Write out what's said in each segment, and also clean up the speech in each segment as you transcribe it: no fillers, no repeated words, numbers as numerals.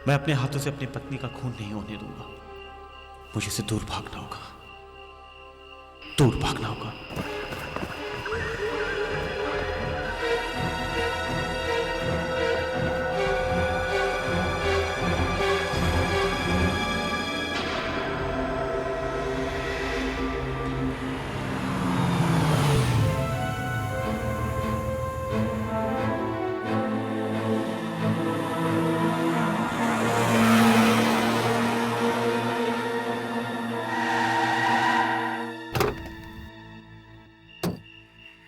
मैं अपने हाथों से अपनी पत्नी का खून नहीं होने दूंगा। मुझे से दूर भागना होगा, दूर भागना होगा।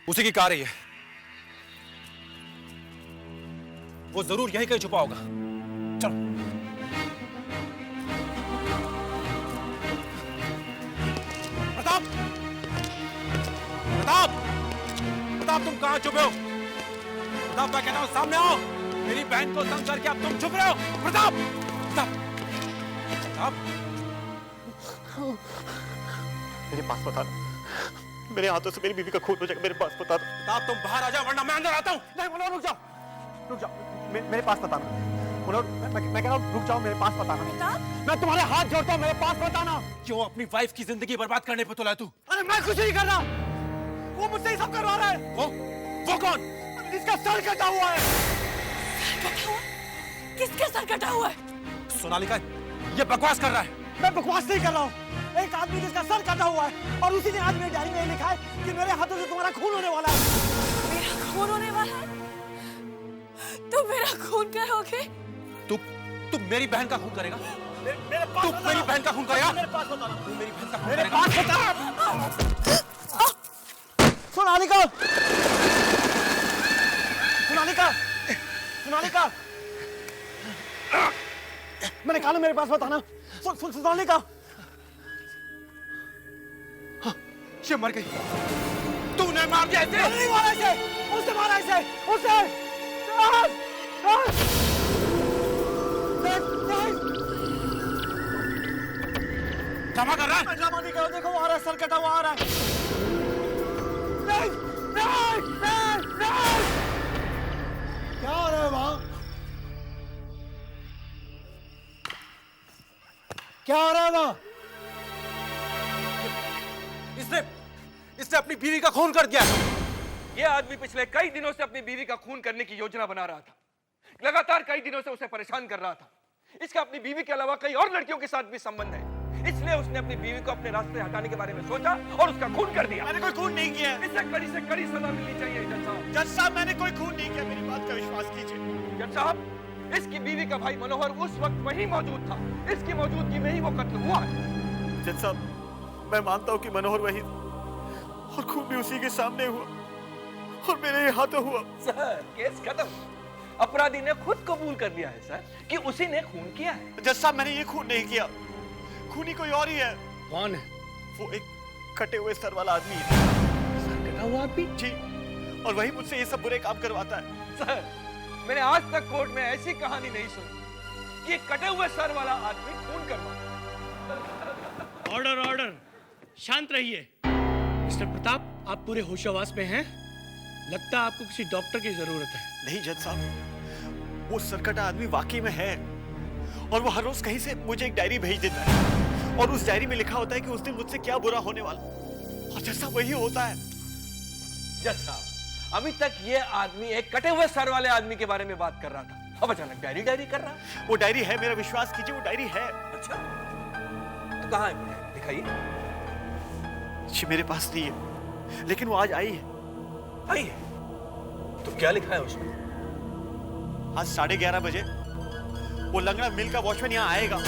उसी की कार है ये। वो जरूर यहीं कहीं छुपा होगा। चलो। प्रताप! प्रताप! प्रताप, तुम कहां छुपे हो? प्रताप, मैं कहता हूं सामने आओ। मेरी बहन को तंग करके अब तुम छुप रहे हो। प्रताप! प्रताप! प्रताप! मेरे पास बता, मेरे हाथों से मेरी बीवी का खून हो जाएगा। मेरे पास बता दो। प्रताप, तुम बाहर आ जाओ वरना मैं अंदर आता हूं। नहीं मनोहर, रुक जाओ, रुक जाओ। मेरे पास बताना मनोहर। मैं कह रहा हूँ रुक जाओ, मेरे पास बताना। मैं तुम्हारे हाथ जोड़ता हूँ, मेरे पास बताना। क्यों अपनी वाइफ की जिंदगी बर्बाद करने पे तुला तू? अरे मैं कुछ नहीं कर रहा, वो मुझसे ही सब करवा रहा है। वो कौन? जिसका सर कटा हुआ है। सर कटा हुआ? किसका सर कटा हुआ है? सोनालिका, ये बकवास कर रहा है। मैं बकवास नहीं कर रहा हूँ। एक आदमी जिसका सर कटा हुआ है और उसी ने आज मेरी डायरी में लिखा है कि मेरे हाथों से तुम्हारा खून होने वाला है। मेरा खून होने वाला है? तुम मेरा खून करोगे? तू मेरी बहन का खून करेगा? मेरे पास तू मेरी बहन का खून करेगा? मेरे पास बताना। तू मेरी बहन का खून मेरे करेगा? पास बता। सोनालिका, सोनालिका, सोनालिका, मैंने कहा ना मेरे पास बताना। सोनालिका, ये मर गई। तूने मार दिया इसे? नहीं मारा इसे, उसने मारा इसे, उसने। ड्रामा कर रहा है? मैं ड्रामा नहीं कर रहा, देखो वो आ रहा है, सर कटा हुआ आ रहा है। नहीं, नहीं, नहीं, नहीं। क्या हो रहा है वहां? क्या हो रहा है वहां? इसने अपनी बीवी का खून कर दिया। ये आदमी पिछले कई दिनों से अपनी बीवी का खून करने की योजना बना रहा था। लगातार कई दिनों से उसे परेशान कर रहा था। इसका अपनी बीवी के अलावा कई और लड़कियों के साथ भी संबंध है, इसलिए उसने अपनी बीवी को अपने रास्ते हटाने के बारे में सोचा और उसका खून कर दिया। मैंने कोई खून नहीं किया। इसे कड़ी से कड़ी सजा मिलनी चाहिए जज साहब। जज साहब, मैंने कोई खून नहीं किया, मेरी बात का विश्वास कीजिए। जज साहब, इसकी बीवी का भाई मनोहर उस वक्त वहीं मौजूद था। इसकी मौजूदगी में ही वो कत्ल हुआ है। जज साहब, मैं मानता हूँ कि मनोहर वही और खून भी उसी के सामने हुआ और मेरे ही हाथों हुआ। सर, केस खत्म। अपराधी ने खुद कबूल कर लिया है सर कि उसी ने खून किया है। जज साहब, मैंने ये खून नहीं किया, खूनी कोई और ही है। कौन है? वो एक कटे हुए सर वाला आदमी है। सर कटा हुआ आदमी? जी, और वही मुझसे ये सब बुरे काम करवाता है। सर, मैंने आज तक कोर्ट में ऐसी कहानी नहीं सुनी कि एक कटे हुए सर वाला आदमी खून करवाता। ऑर्डर, ऑर्डर, शांत रहिए। मिस्टर प्रताप, आप पूरे होशोहवास में हैं? लगता है आपको किसी डॉक्टर की जरूरत है। नहीं जज साहब, वो सरकटा आदमी वाकई में है और वो हर रोज कहीं से मुझे एक डायरी भेज देता है और उस डायरी में लिखा होता है कि उस दिन मुझसे क्या बुरा होने वाला, और जज साहब वही होता है। जज साहब, अभी तक ये आदमी एक कटे हुए सर वाले आदमी के बारे में बात कर रहा था, अब अचानक डायरी डायरी कर रहा है। वो डायरी है, मेरा विश्वास कीजिए, वो डायरी है। अच्छा, तो कहाँ है? दिखाइए। जी मेरे पास नहीं है, लेकिन वो आज आई है। आई है? तो क्या लिखा है उसमें? आज 11:30 बजे वो लंगड़ा मिल का वॉचमैन यहाँ आएगा।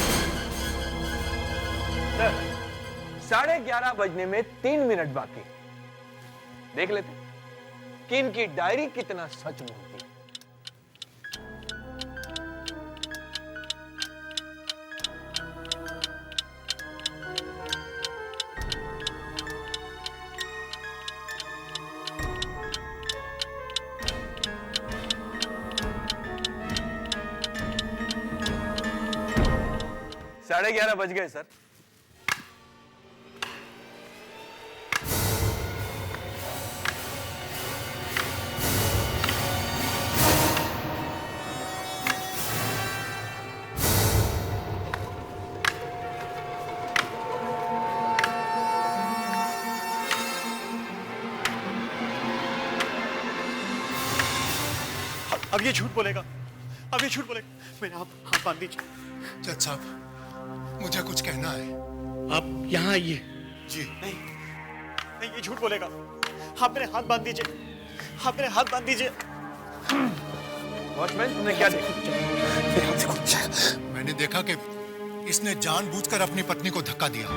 सर, 11:30 बजने में 3 मिनट बाकी। देख लेते कि इनकी डायरी कितना सच बोलती है। साढ़े 11 बज गए सर। अब ये झूठ बोलेगा, अब ये झूठ बोलेगा। मैंने आप हाथ बांध दीजिए। जज साहब, मुझे कुछ कहना है। आप यहाँ आइए। जी। नहीं नहीं, ये झूठ बोलेगा। आप मेरे हाथ बांध दीजिए, आप मेरे हाथ बांध दीजिए। वॉचमैन, तुमने क्या देखा? मेरे हाथ से खुद जाएगा। मैंने देखा कि इसने जानबूझकर अपनी पत्नी को धक्का दिया।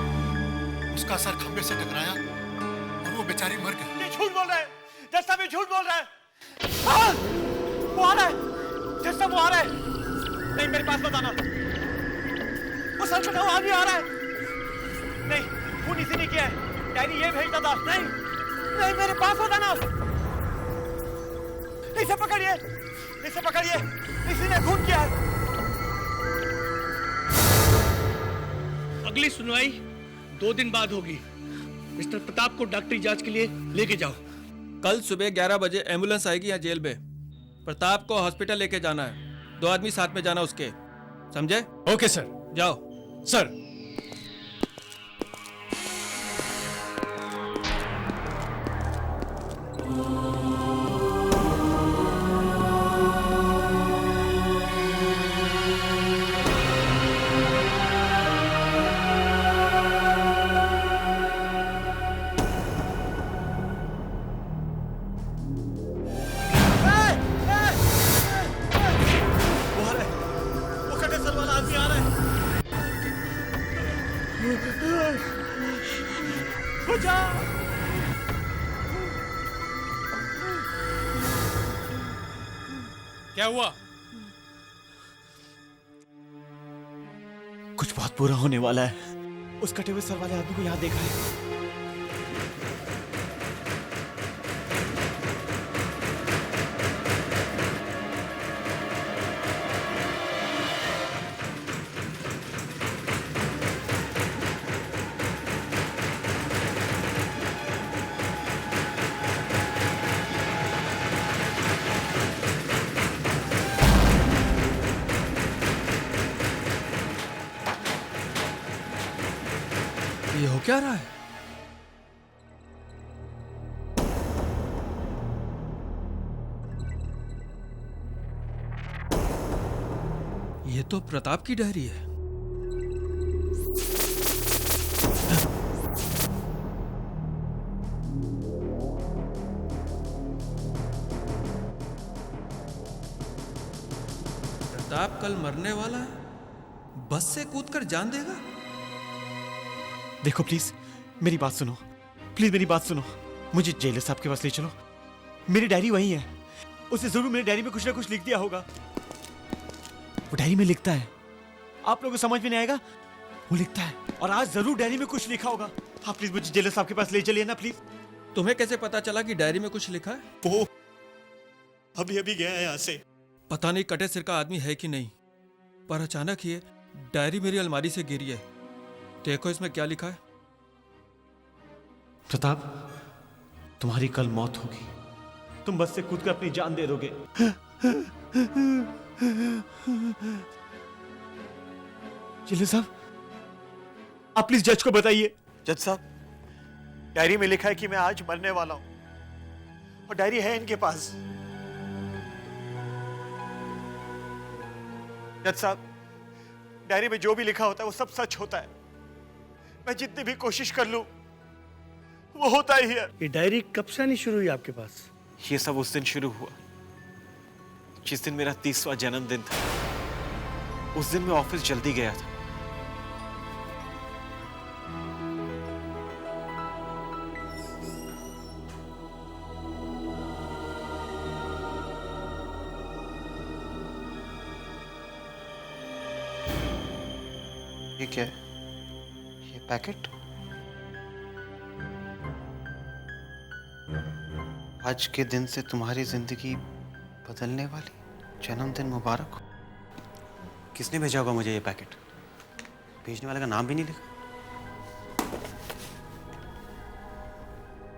उसका सर खंबे से टकराया और वो बेचारी मर गई। ये झूठ बोल रहा है जज साहब, ये झूठ बोल रहा है। हाँ, वो आ रहा है जज साहब, वो आ रहा है। नहीं, मेरे पास मत आना। वो सर कटा हुआ आदमी आ रहा है। नहीं, खून इसी ने किया है। डायरी ये भेजता था। नहीं नहीं, मेरे पास मत आना। इसे पकड़िए, इसे पकड़िए, इसी ने खून किया है। अगली सुनवाई 2 दिन बाद होगी। मिस्टर प्रताप को डॉक्टरी जांच के लिए लेके जाओ। कल सुबह 11 बजे एम्बुलेंस आएगी यहाँ जेल में। प्रताप को हॉस्पिटल लेके जाना है। 2 आदमी साथ में जाना उसके, समझे? Okay sir. जाओ। सर। वो कटे सर वाला आदमी आ रहा है। हो जा। क्या हुआ? कुछ बहुत बुरा होने वाला है। उस कटे हुए सर वाले आदमी को यहाँ देखा है। ये हो क्या रहा है? ये तो प्रताप की डायरी है। प्रताप कल मरने वाला है, बस से कूदकर जान देगा। देखो प्लीज, मेरी बात सुनो। प्लीज मेरी बात सुनो। मुझे जेलर साहब के पास ले चलो। मेरी डायरी वही है। उसने जरूर मेरी डायरी में कुछ ना कुछ लिख दिया होगा। वो डायरी में लिखता है, आप लोगों को समझ में नहीं आएगा। वो लिखता है और आज जरूर डायरी में कुछ लिखा होगा। आप प्लीज मुझे जेलर साहब के पास ले चलिए ना प्लीज। तुम्हें कैसे पता चला कि डायरी में कुछ लिखा है? वो अभी अभी गया है यहाँ से। पता नहीं कटे सिर का आदमी है कि नहीं, पर अचानक ये डायरी मेरी अलमारी से गिरी है। देखो इसमें क्या लिखा है। प्रताप, तुम्हारी कल मौत होगी। तुम बस से कूदकर अपनी जान दे दोगे। जेलर साहब, आप प्लीज जज को बताइए। जज साहब, डायरी में लिखा है कि मैं आज मरने वाला हूं और डायरी है इनके पास। जज साहब, डायरी में जो भी लिखा होता है वो सब सच होता है। मैं जितनी भी कोशिश कर लूं वो होता ही है। ये डायरी कब से आनी शुरू हुई आपके पास? ये सब उस दिन शुरू हुआ जिस दिन मेरा 30वां जन्मदिन था। उस दिन मैं ऑफिस जल्दी गया था। ये क्या है? ये पैकेट? आज के दिन से तुम्हारी जिंदगी बदलने वाली। जन्मदिन मुबारक हो। किसने भेजा होगा मुझे ये पैकेट? भेजने वाले का नाम भी नहीं लिखा।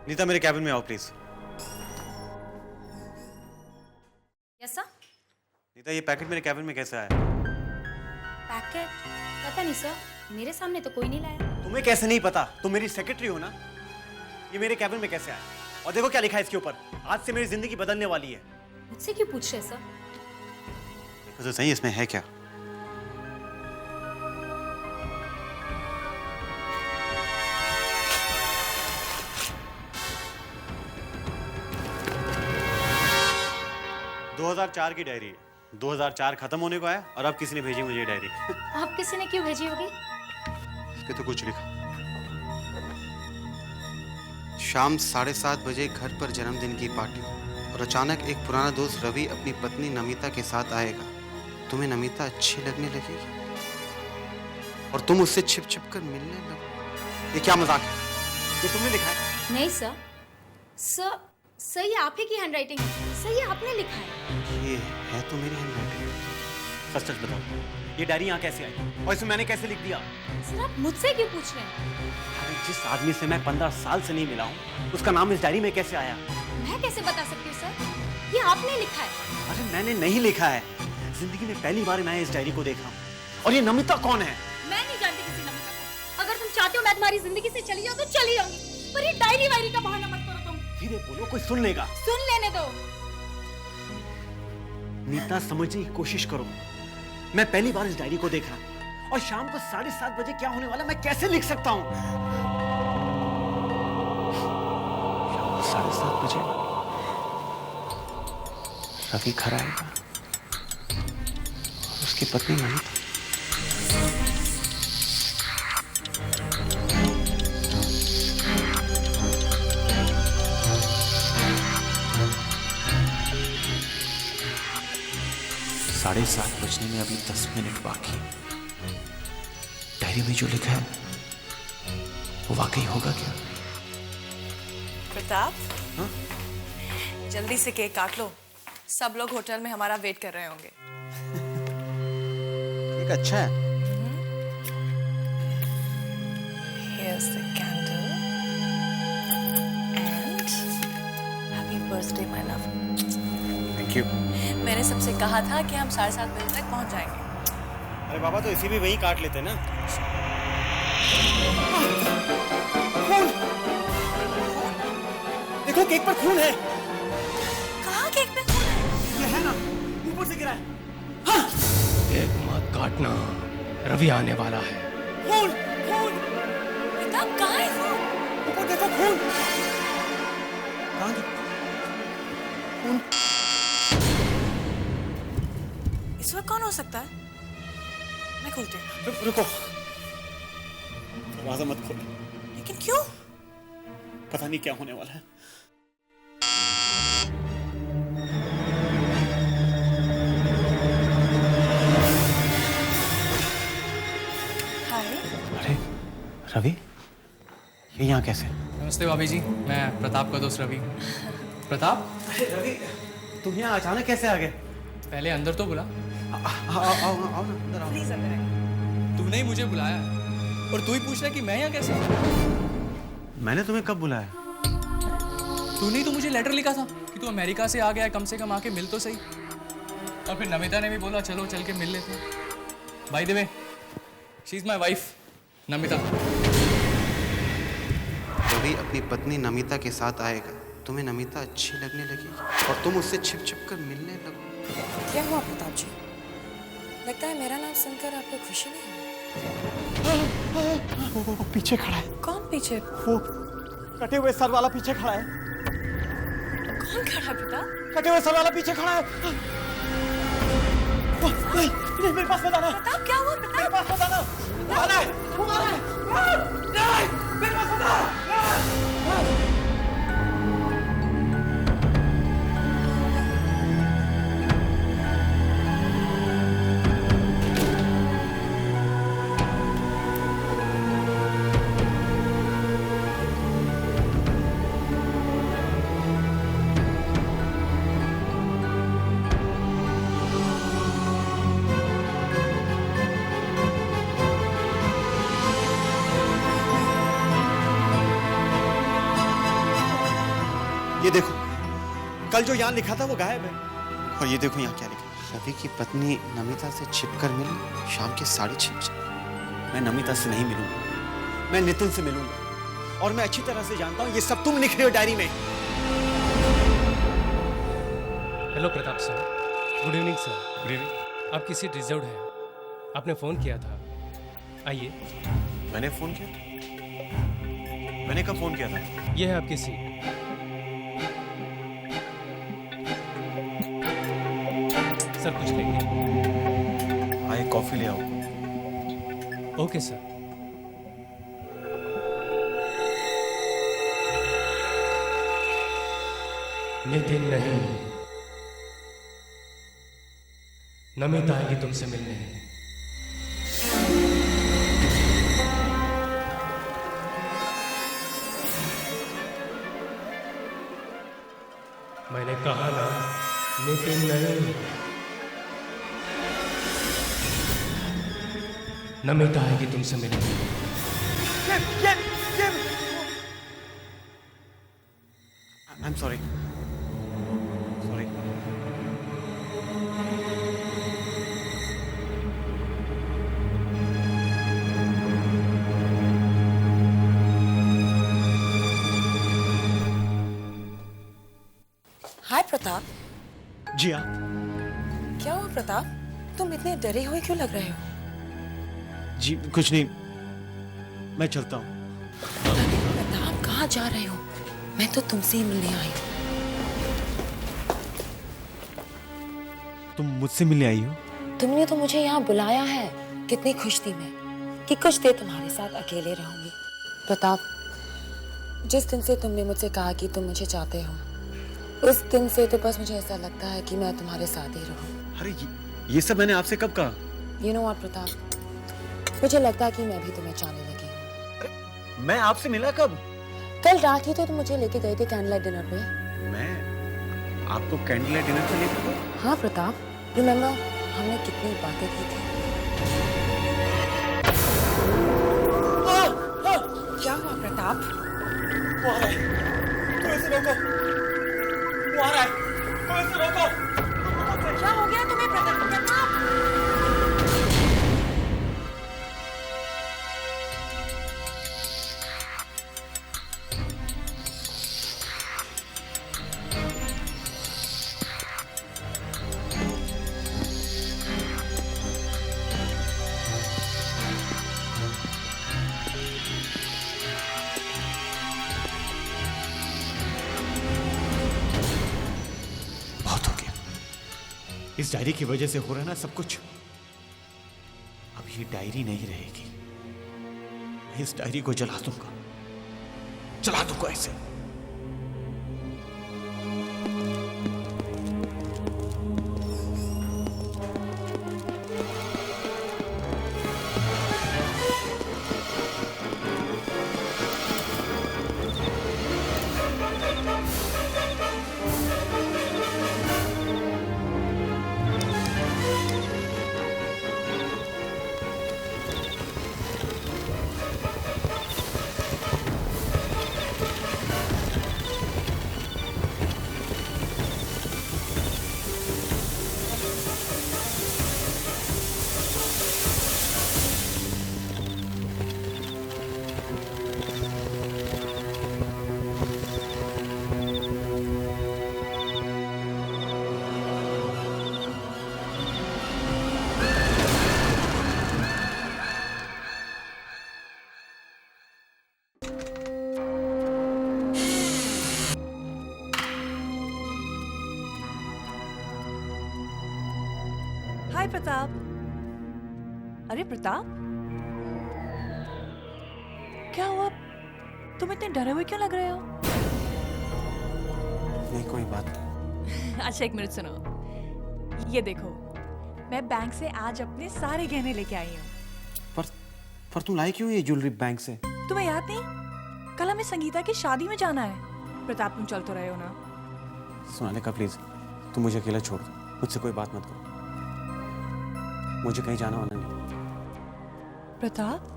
नीता, मेरे कैबिन में आओ प्लीज। Yes sir. नीता, ये पैकेट मेरे कैबिन में कैसे आया? पैकेट? पता नहीं सर, मेरे सामने तो कोई नहीं लाया। तुम्हें कैसे नहीं पता? तुम मेरी सेक्रेटरी हो ना। ये मेरे कैबिन में कैसे आया? और देखो क्या लिखा है इसके ऊपर, आज से मेरी जिंदगी बदलने वाली है। मुझसे क्यों पूछ रहे सर? तो सही इसमें है क्या? ...2004 की डायरी है। 2004 खत्म होने को आया और अब किसी ने भेजी मुझे ये डायरी। आप किसी ने क्यों भेजी होगी? इसके तो कुछ लिखा। शाम 7:30 बजे घर पर जन्मदिन की पार्टी और अचानक एक पुराना दोस्त रवि अपनी पत्नी नमिता के साथ आएगा। तुम्हें नमिता अच्छी लगने लगेगी और तुम उससे छिप छिप कर मिलने लगो। ये क्या मजाक है? ये तुमने लिखा है? नहीं सर, सर ये आप ही की हैंडराइटिंग है। सर ये आपने लिखा है। ये है तो मेरी हैंडराइटिंग। सच सच बताओ, ये डायरी यहाँ कैसे आई और इसमें मैंने कैसे लिख दिया? सर आप मुझसे क्यों पूछ रहे हैं? अरे जिस आदमी से मैं 15 साल से नहीं मिला हूँ, उसका नाम इस डायरी में कैसे आया? मैं कैसे बता सकती हूँ सर? ये आपने लिखा है। अरे मैंने नहीं लिखा है। जिंदगी में पहली बार मैं इस डायरी को देखा हूँ। और ये नमिता कौन है? मैं नहीं जानती किसी नमिता को। अगर तुम चाहते हो मैं तुम्हारी जिंदगी से चली जाऊँ तो चली जाऊंगी, पर ये डायरी वायरी का बहाना मत करो तुम। धीरे बोलो, कोई सुन लेगा। सुन लेने दो। नीता समझने की कोशिश करो। मैं पहली बार इस डायरी को देख रहा हूँ और शाम को 7:30 बजे क्या होने वाला मैं कैसे लिख सकता हूँ? शाम को 7:30 बजे रवि घर आएगा और उसकी पत्नी नमिता। साढ़े 7 बजने में अभी 10 मिनट बाकी। डायरी में जो लिखा है वो वाकई होगा क्या? प्रताप, हाँ? जल्दी से केक काट लो। सब लोग होटल में हमारा वेट कर रहे होंगे। एक अच्छा है। Here's the candle and happy birthday my love. Thank you. मैंने सबसे कहा था कि हम 7:30 बजे तक पहुंच जाएंगे। अरे बाबा, तो इसी भी वही काट लेते ना। खून! देखो केक पर खून है। कहाँ केक पे खून है? ये है ना, ऊपर से गिरा है। एक मत काटना, रवि आने वाला है। खून! खून! प्रताप कहाँ है खून? ऊपर देखो खून! कहाँ है? खून! इस वक्त कौन हो सकता है? मैं खोलती हूँ। रुको, दरवाजा मत खोलो। लेकिन क्यों? पता नहीं क्या होने वाला है। हाय। अरे रवि, ये यहाँ कैसे? नमस्ते भाभी जी, मैं प्रताप का दोस्त रवि। प्रताप, अरे रवि, तुम यहाँ अचानक कैसे आ गए? पहले अंदर तो बुला। आओ ना, अंदर आओ। प्लीज अंदर आइए। तूने ही मुझे बुलाया है और तू ही पूछ रहा है कि मैं यहाँ कैसे? मैंने तुम्हें कब बुलाया? तूने ही तो मुझे लेटर लिखा था कि तू अमेरिका से आ गया है, कम से कम आके मिल तो सही। और फिर नमिता ने भी बोला चलो चल के मिल लेते हैं। By the way, she is my wife, Namita. Ravi अपनी पत्नी नमिता के साथ आएगा। तुम्हें नमिता अच्छी लगने लगेगी और तुम उससे छिप छिप कर मिलने लगो। क्या हुआ प्रताप जी? लगता है मेरा नाम सुनकर आपको खुशी नहीं हुई। वो पीछे खड़ा है। कौन पीछे? वो कटे हुए सर वाला पीछे खड़ा है। कौन खड़ा है प्रताप? कटे हुए सर वाला पीछे खड़ा है। नहीं, नहीं, मेरे पास मत आना। प्रताप क्या हुआ प्रताप? मेरे पास मत आना। वो आ रहा है, वो आ रहा है। नहीं, मेरे पास मत आना। ये देखो, कल जो यहाँ लिखा था वो गायब है। और ये देखो यहाँ क्या लिखा है। रवि की पत्नी नमिता से छिपकर मिलने शाम के 6:30 बजे। मैं नमिता से नहीं मिलूंगा, मैं नितिन से मिलूंगा। और मैं अच्छी तरह से जानता हूँ ये सब तुम लिख रहे हो डायरी में। Hello Pratap sir, good evening sir. Good evening. आपकी सीट रिजर्व्ड है। आपने फोन किया था, आइए। मैंने फोन किया? मैंने कब फोन किया था? यह है आपकी सीट। सर कुछ लेंगे? हाँ, एक कॉफी ले आओ। Okay sir. नितिन नहीं, नमिता आएगी तुमसे मिलने। मैंने कहा ना, नितिन नहीं, नमिता आएगी तुमसे मिलने। I am sorry. सॉरी। हाय प्रताप। जी आप? क्या हुआ प्रताप? तुम इतने डरे हुए क्यों लग रहे हो? जी कुछ नहीं, मैं चलता हूँ। प्रताप कहाँ जा रहे हो? मैं तो तुमसे ही मिलने आई हूँ। तुम मुझसे मिलने आई हो? तुमने तो मुझे यहाँ बुलाया है। कितनी खुश थी मैं कि कुछ देर तुम्हारे साथ अकेले रहूंगी। प्रताप, जिस दिन से तुमने मुझसे कहा कि तुम मुझे चाहते हो, उस दिन से तो बस मुझे ऐसा लगता है कि मैं तुम्हारे साथ ही रहूं। अरे ये सब मैंने आपसे कब कहा? You know what, प्रताप, मुझे लगता है कि मैं भी तुम्हें चाहने लगी हूँ। मैं आपसे मिला कब? कल रात ही तो तुम मुझे लेके गए थे कैंडल लाइट डिनर पे। मैं आपको कैंडल लाइट डिनर पे लेकर गया? हाँ प्रताप, रिमेम्बर हमने कितनी बातें की थी। क्या हुआ प्रताप? वो आ रहा है, तुम इसे रोको। वो आ रहा है, तुम इसे रोको। क्या हो गया तुम्हें प्रताप? प्रताप इस डायरी की वजह से हो रहा है ना सब कुछ। अब ये डायरी नहीं रहेगी। मैं इस डायरी को जला दूंगा ऐसे। हाय प्रताप। अरे प्रताप, क्या हुआ? तुम इतने डरे हुए क्यों लग रहे हो? नहीं कोई बात नहीं। अच्छा एक मिनट सुनो, ये देखो, मैं बैंक से आज अपने सारे गहने लेके आई हूँ। पर तुम लाई क्यों ये ज्वेलरी बैंक से? तुम्हें याद नहीं, कल हमें संगीता की शादी में जाना है। प्रताप तुम चल तो रहे हो ना? सोनालिका प्लीज, तुम मुझे अकेला छोड़ दो, मुझसे कोई बात मत करो, मुझे कहीं जाना वाला नहीं। प्रताप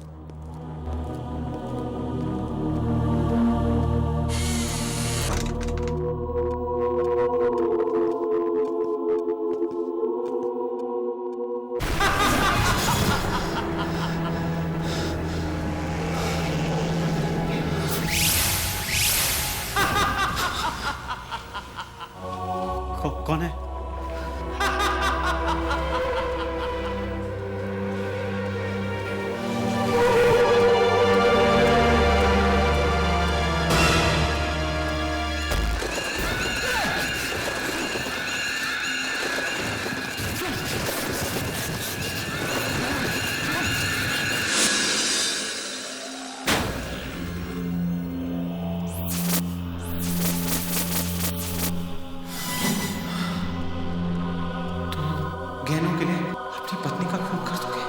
कौन है? गहनों के लिए अपनी पत्नी का खून कर दोगे?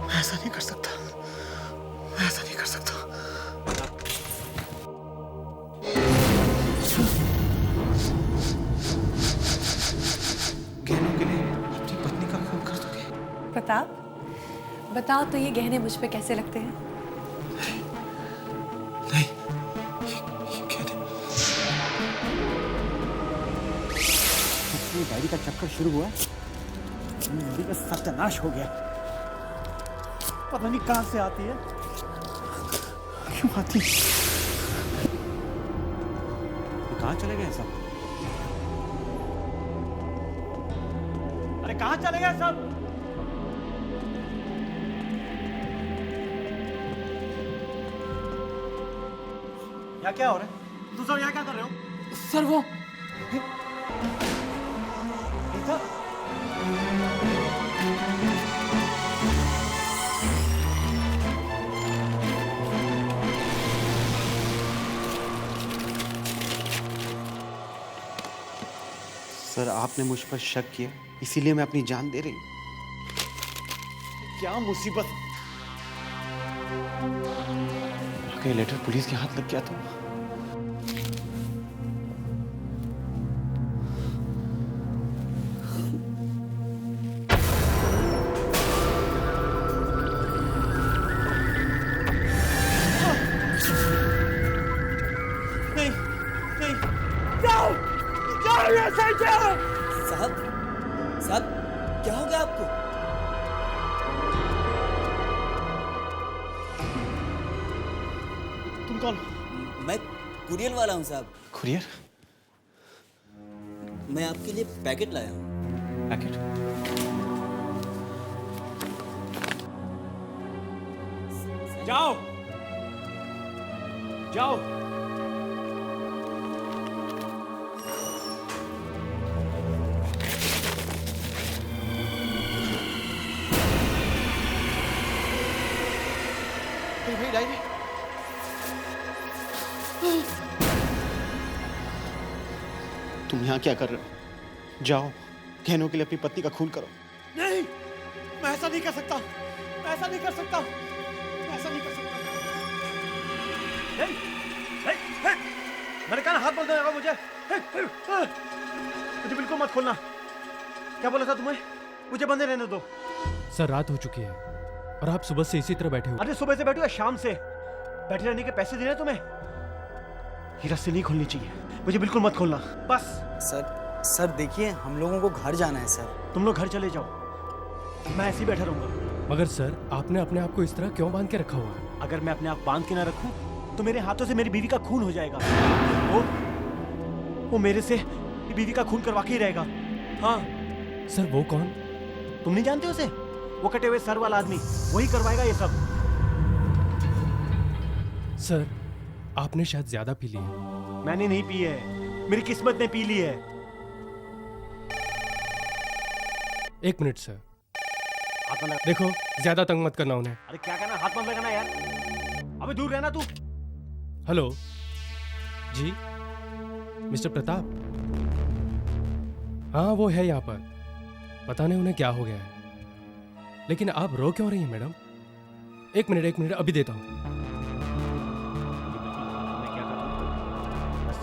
मैं ऐसा नहीं कर सकता, मैं ऐसा नहीं कर सकता। गहनों के लिए अपनी पत्नी का खून कर दोगे? प्रताप, बताओ तो ये गहने मुझ पे कैसे लगते हैं? नहीं, ये डायरी का चक्कर शुरू हुआ, मेरी का सत्यानाश हो गया। पता नहीं कहां से आती है, क्यों आती? कहां चले गए सब? अरे कहां चले गए सब? यहाँ क्या हो रहा है? तुम सब यहाँ क्या कर रहे हो? सर वो गीता? सर, आपने मुझ पर शक किया, इसीलिए मैं अपनी जान दे रही हूँ। क्या मुसीबत! ये लेटर पुलिस के हाथ लग गया तो नहीं, नहीं, जाओ, जाओ यहाँ से, जाओ। साहब, साहब, क्या हो गया आपको? तुम कौन? मैं कुरियर वाला हूँ साहब। कुरियर? मैं आपके लिए पैकेट लाया हूँ। पैकेट? जाओ, जाओ। भाई डायरी। तुम यहाँ क्या कर रहे हो? जाओ, गहनों के लिए अपनी पत्नी का खून करो। नहीं, मैं ऐसा नहीं कर सकता, मैं ऐसा नहीं कर सकता, मैं ऐसा नहीं कर सकता। मैंने कहा हाथ बोल देगा मुझे। मुझे बिल्कुल मत खोलना। क्या बोला था तुम्हें? मुझे बंदे रहने दो। सर, रात हो चुकी है और आप सुबह से इसी तरह बैठे हो। अरे सुबह से बैठो या शाम से? बैठे रहने के पैसे देने तुम्हें? ये रस्सी नहीं खोलनी चाहिए, मुझे बिल्कुल मत खोलना, बस। सर देखिए, हम लोगों को घर जाना है सर। तुम लोग घर चले जाओ, मैं ऐसे ही बैठा रहूंगा। मगर सर, आपने अपने आप को इस तरह क्यों बांध के रखा हुआ है? अगर मैं अपने आप बांध के ना रखूं तो मेरे हाथों से मेरी बीवी का खून हो जाएगा। वो मेरे से बीवी का खून करवा के ही रहेगा। हाँ सर, वो कौन? तुम नहीं जानते उसे? वो कटे हुए सर वाला आदमी, वही करवाएगा ये सब। सर, आपने शायद ज्यादा पी ली है। मैंने नहीं पी है, मेरी किस्मत ने पी ली है। 1 मिनट सर। हाथ मत लगा। देखो, ज्यादा तंग मत करना उन्हें। अरे क्या कहना, हाथ मत लगाना यार। अबे दूर रहना तू। हेलो जी, मिस्टर प्रताप। हाँ, वो है यहाँ पर। पता नहीं उन्हें क्या हो गया है, लेकिन आप रो क्यों रही हैं मैडम? 1 मिनट, अभी देता हूँ।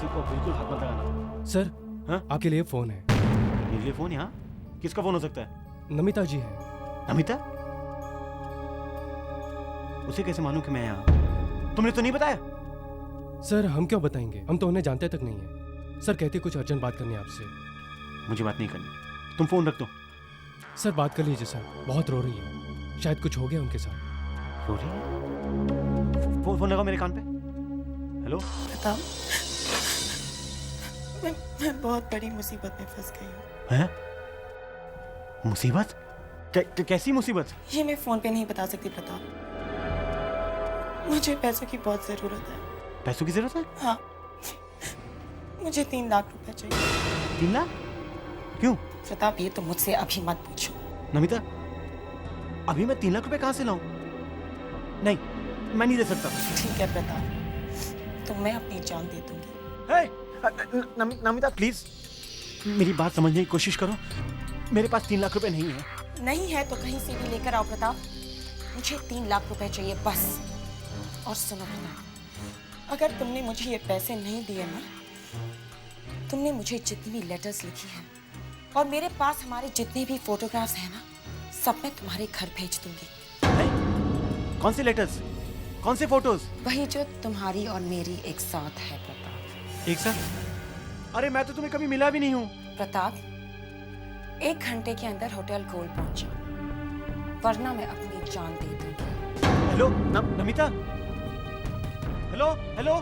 को बिल्कुल हाथ मत लगाना। सर, हाँ? आपके लिए फोन है। मेरे लिए फोन? यहाँ किसका फोन हो सकता है? नमिता जी है। नमिता? उसे कैसे मानूं कि मैं यहाँ? तुमने तो नहीं बताया? सर, हम क्यों बताएंगे, हम तो उन्हें जानते तक नहीं है। सर कहते कुछ अर्जेंट बात करनी है आपसे। मुझे बात नहीं करनी, तुम फोन रख दो। सर बात कर लीजिए सर, बहुत रो रही है, शायद कुछ हो गया उनके साथ। रो रही है? फोन लगाओ मेरे कान पे। हेलो प्रताप, मैं बहुत बड़ी मुसीबत में फंस गई हूँ। हैं? मुसीबत? कैसी मुसीबत? ये मैं फोन पे नहीं बता सकती प्रताप। मुझे पैसों की बहुत जरूरत है। पैसों की जरूरत है? हाँ, मुझे 3 लाख रुपए चाहिए। 3 लाख? क्यों? प्रताप, ये तो मुझसे अभी मत पूछो। नमिता, अभी मैं 3 लाख रुपए कहाँ से लाऊं? नहीं, मैं नहीं दे सकता। ठीक है प्रताप, तो मैं अपनी जान दे दूंगी। हे, नमिता प्लीज मेरी बात समझने की कोशिश करो। मेरे पास 3 लाख रुपए नहीं है। नहीं है तो कहीं से भी लेकर आओ प्रताप, मुझे 3 लाख रुपए चाहिए बस। और सुनो प्रताप, अगर तुमने मुझे ये पैसे नहीं दिए ना, तुमने मुझे जितनी भी लेटर्स लिखी हैं और मेरे पास हमारे जितने भी फोटोग्राफ्स हैं ना, सब मैं तुम्हारे घर भेज दूंगी। कौन से लेटर्स, कौन से फोटोज? वही जो तुम्हारी और मेरी एक साथ है प्रताप। एक साथ? अरे मैं तो तुम्हें कभी मिला भी नहीं हूँ। प्रताप, 1 घंटे के अंदर होटल गोल्ड पहुंच जाओ, वरना मैं अपनी जान दे दूंगी। Hello Namita, hello hello.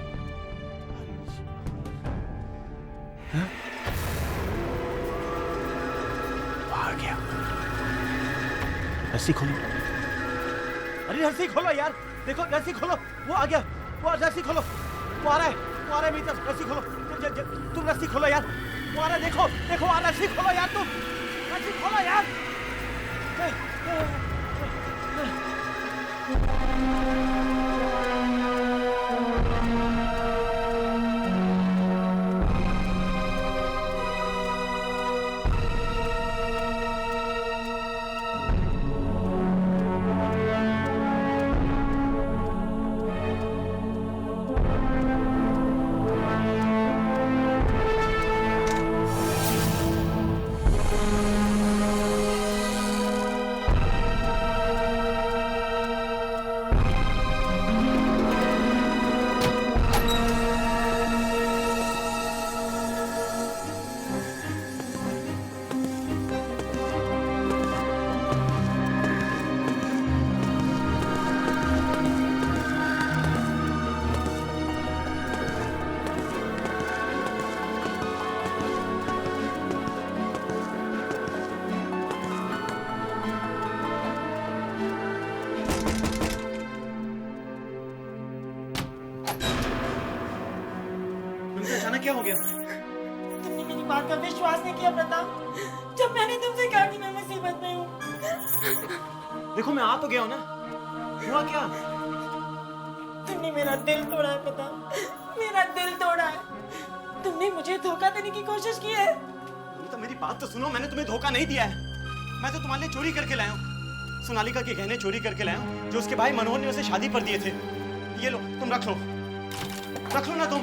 आ गया। रस्सी खोलो। अरे रस्सी खोलो यार, देखो रस्सी खोलो, वो आ गया। वो रस्सी खोलो, वो आ रहा है, वो आ रहा है मेरी तरफ। रस्सी खोलो, तुम रस्सी खोलो यार, वो आ रहा है। देखो देखो आ रस्सी खोलो यार, तुम रस्सी खोलो यार। अचानक क्या हो गया? तुमने मेरी बात का विश्वास नहीं किया प्रताप, जब मैंने तुमसे कहा कि मैं मुसीबत में हूँ। देखो मैं आ तो गया हूँ ना, हुआ क्या? तुमने मेरा दिल तोड़ा है प्रताप, मेरा दिल तोड़ा है। तुमने मुझे धोखा देने की कोशिश की है। तो मेरी बात तो सुनो, मैंने तुम्हें धोखा नहीं दिया है। मैं तो तुम्हारे लिए चोरी करके लाया हूँ। सोनालिका के गहने चोरी करके लाया हूँ, जो उसके भाई मनोहर ने उसे शादी पर दिए थे। ये लो, तुम रख लो ना तुम।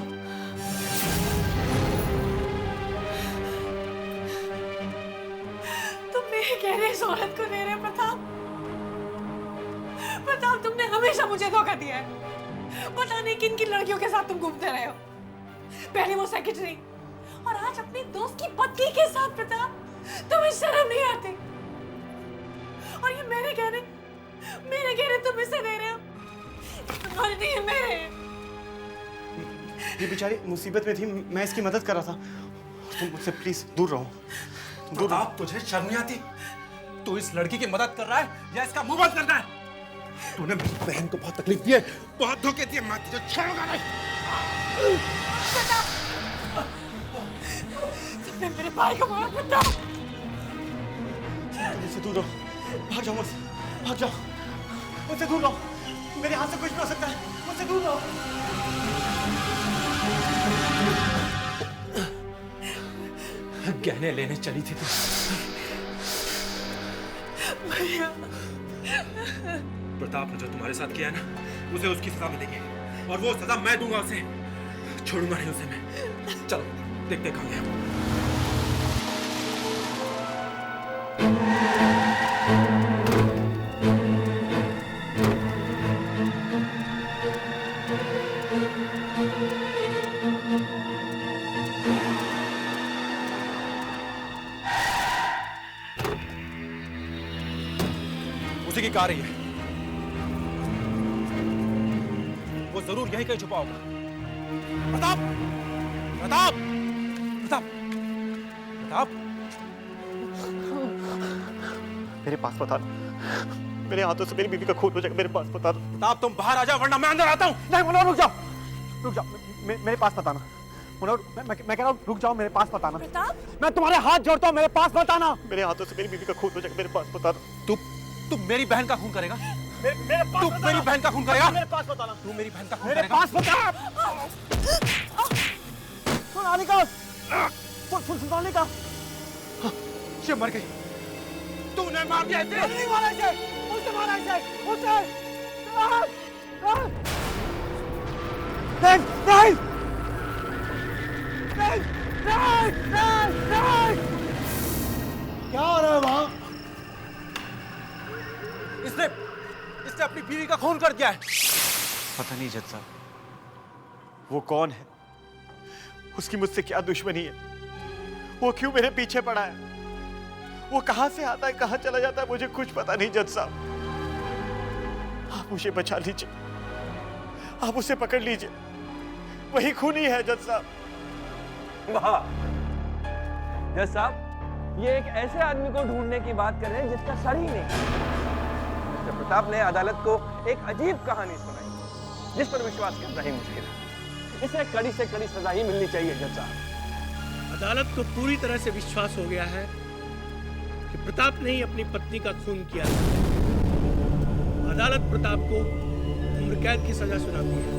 गहने इस औरत को दे रहे हो प्रताप? प्रताप, तुमने हमेशा मुझे धोखा दिया है। पता नहीं किन किन लड़कियों के साथ तुम घूमते रहे हो। पहले वो सेक्रेटरी और आज अपनी दोस्त की पत्नी के साथ। प्रताप, तुम्हें शर्म नहीं आती? और ये मेरे गहने तुम इसे दे रहे हो? तुम्हारे नहीं है, मेरे। ये बेचारी मुसीबत में थी, मैं इसकी मदद कर रहा था। तुम मुझसे प्लीज दूर रहो। प्रताप, तुझे शर्म नहीं आती? तू इस लड़की की मदद कर रहा है या इसका मुंह बंद करना है? तूने मेरी बहन को बहुत तकलीफ दी है, बहुत धोखे दिए। मैं तुझे छोड़ूंगा नहीं। तुमने मेरे भाई को मारा प्रताप। मुझसे दूर रहो, भाग जाओ मुझसे, भाग जाओ मुझसे दूर रहो। मेरे हाथ से कुछ भी हो सकता है, मुझसे दूर रहो। गहने लेने चली थी तू। प्रताप ने जो तुम्हारे साथ किया है ना, उसे उसकी सजा मिलेगी, और वो सजा मैं दूंगा उसे। छोड़ूंगा नहीं उसे मैं। चलो देखते कहाँ गया। उसी की कार ही है, वो जरूर यहीं कहीं छुपा होगा। प्रताप, प्रताप, प्रताप, प्रताप, मेरे पास बता दो, मेरे हाथों से मेरी बीवी का खून हो जाएगा। मेरे पास बता दो। प्रताप, तुम बाहर आ जाओ वरना मैं अंदर आता हूँ। नहीं मनोहर, रुक जाओ, रुक जाओ। मेरे पास बताना मनोहर, मैं कह रहा हूँ रुक जाओ, मेरे पास बताना। मैं तुम्हारे हाथ जोड़ता हूँ, मेरे पास बताना। मेरे हाथों से मेरी बीवी का खून हो जाएगा। मेरे पास बता दो। तू मेरी बहन का खून करेगा? मेरे पास तू मेरी बहन का खून करेगा? मेरे पास बताना। तू मेरी बहन का खून मेरे करेगा? पास बता। सुनाने का सुनाने का ये मर गई। तूने मार दिया इसे। नहीं मारा इसे, उसने मारा इसे, उसने। नहीं नहीं नहीं नहीं नहीं नहीं। क्या हो रहा है वहां? इसने अपनी बीवी का खून कर दिया है। पता नहीं जज साहब, वो कौन है, उसकी मुझसे क्या दुश्मनी है, वो क्यों मेरे पीछे पड़ा है, वो कहां से आता है कहां चला जाता है, मुझे कुछ पता नहीं जज साहब। आप मुझे बचा लीजिए, आप उसे पकड़ लीजिए, वही खूनी है जज साहब। वाह जज साहब, ये एक ऐसे आदमी को ढूंढने की बात कर रहे हैं जिसका सर ही नहीं। मिस्टर प्रताप ने अदालत को एक अजीब कहानी सुनाई जिस पर विश्वास करना ही मुश्किल है। इसे कड़ी से कड़ी सजा ही मिलनी चाहिए जज साहब। अदालत को पूरी तरह से विश्वास हो गया है कि प्रताप ने ही अपनी पत्नी का खून किया है। अदालत प्रताप को उम्र कैद की सजा सुनाती है।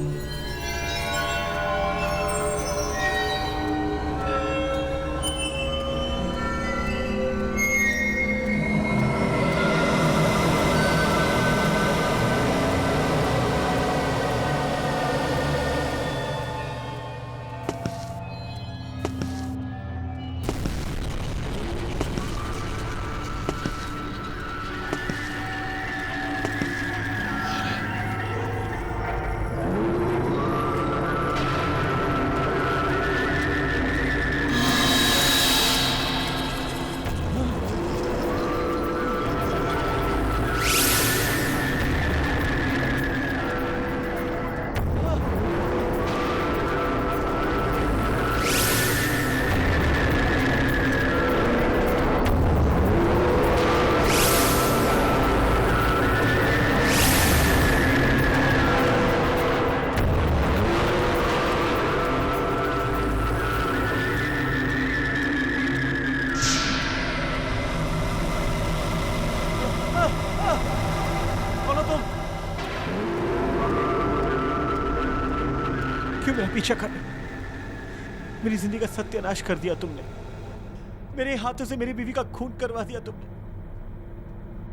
पीछा कर, मेरी जिंदगी का सत्यानाश कर दिया तुमने, मेरे हाथों से मेरी बीवी का खून करवा दिया तुमने।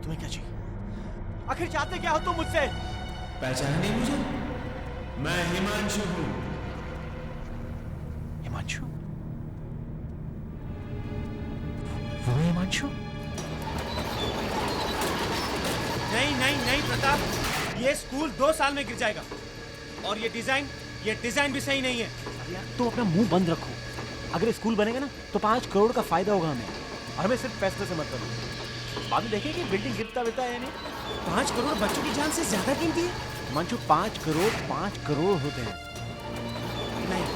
तुम्हें क्या चाहिए, आखिर चाहते क्या हो तुम मुझसे? पहचाना नहीं मुझे? मैं हिमांशु हूं। हिमांशु? वो हिमांशु? नहीं नहीं नहीं प्रताप, ये स्कूल 2 साल में गिर जाएगा। और ये डिजाइन भी सही नहीं है। यार तुम अपना मुंह बंद रखो, अगर स्कूल बनेगा ना तो 5 करोड़ का फायदा होगा हमें, और हमें सिर्फ पैसे से मतलब। बाद में देखें कि बिल्डिंग गिरता बिरता है या नहीं। 5 करोड़ बच्चों की जान से ज्यादा कीमती है। मंचू 5 करोड़ होते हैं। नहीं,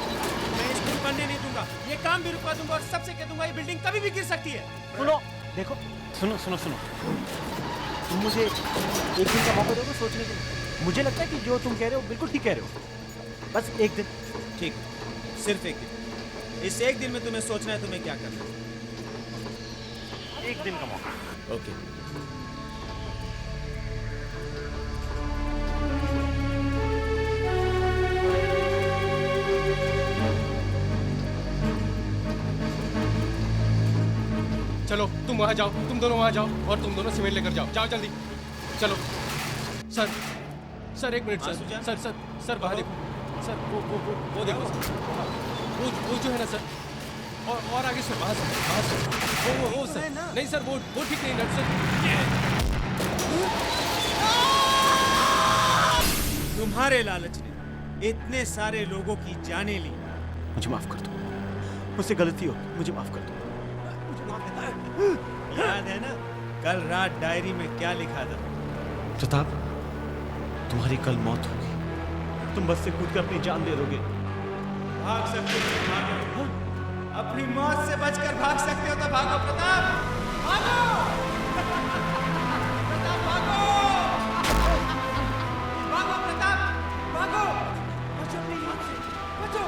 मैं स्कूल बनने नहीं दूंगा, ये काम भी रुकवा दूंगा और सबसे कह दूंगा ये बिल्डिंग कभी भी गिर सकती है। सुनो, देखो, सुनो, तुम मुझे एक दिन का मौका दोगे सोचने के लिए? मुझे लगता है कि जो तुम कह रहे हो बिल्कुल ठीक कह रहे हो, बस एक दिन। ठीक, सिर्फ एक दिन। इस एक दिन में तुम्हें सोचना है तुम्हें क्या करना है। एक दिन का मौका। ओके। चलो तुम वहां जाओ, तुम दोनों वहां जाओ और तुम दोनों सीमेंट लेकर जाओ जल्दी चलो। सर 1 मिनट सर बाहर देखो सर, वो देखो सर, वो जो है ना सर, और आगे सर, वहां सर, वो सर, नहीं सर, वो ठीक नहीं नट सर। तुम्हारे लालच ने इतने सारे लोगों की जानें ली। मुझे माफ कर दो, मुझसे गलती हो, मुझे माफ कर दो। याद है ना कल रात डायरी में क्या लिखा था? प्रताप, तुम्हारी कल मौत होगी, तुम बस से कूद कर अपनी जान दे दोगे। भाग सकते हो तो भागो, अपनी मौत से बचकर भाग सकते हो तो भागो प्रताप, भागो प्रताप, भागो प्रताप, भागो, बचो अपनी मौत से, बचो।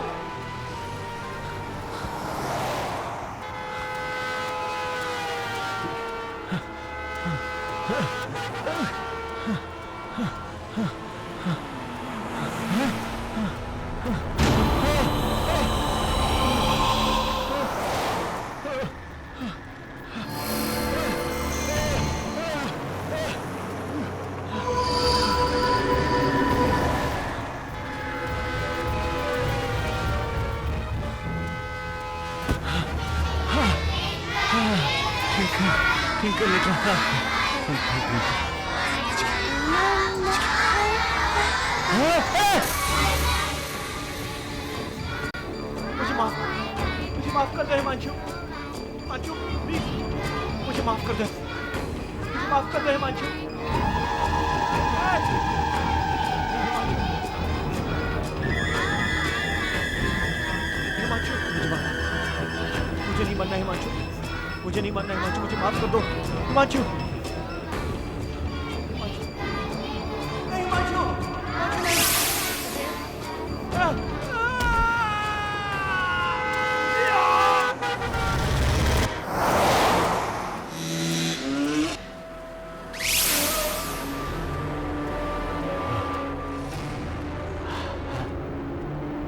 ठीक है लेकिन मुझे माफ कर दे हिमांशु। हिमांशु प्लीज मुझे माफ कर दे, मुझे माफ कर दे हिमांशु। हिमांशु मुझे नहीं मरना हिमांशु, मुझे नहीं मरना हिमांशु, मुझे माफ कर दो हिमांशु। नहीं हिमांशु,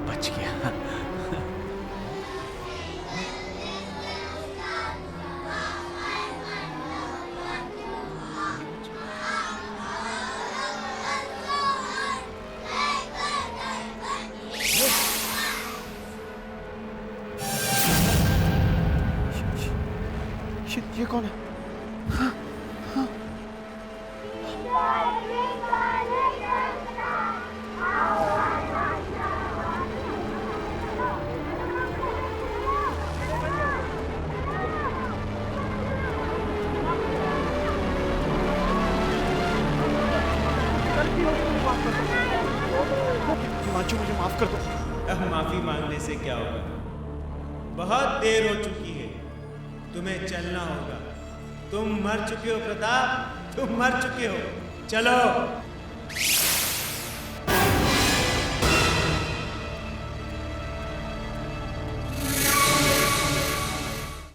बच गया। ये कौन है? हिमांशु मुझे माफ कर दो। अब माफी मांगने से क्या होगा? बहुत देर हो चुकी है, तुम्हें चलना होगा। तुम मर चुके हो प्रताप, तुम मर चुके हो, चलो।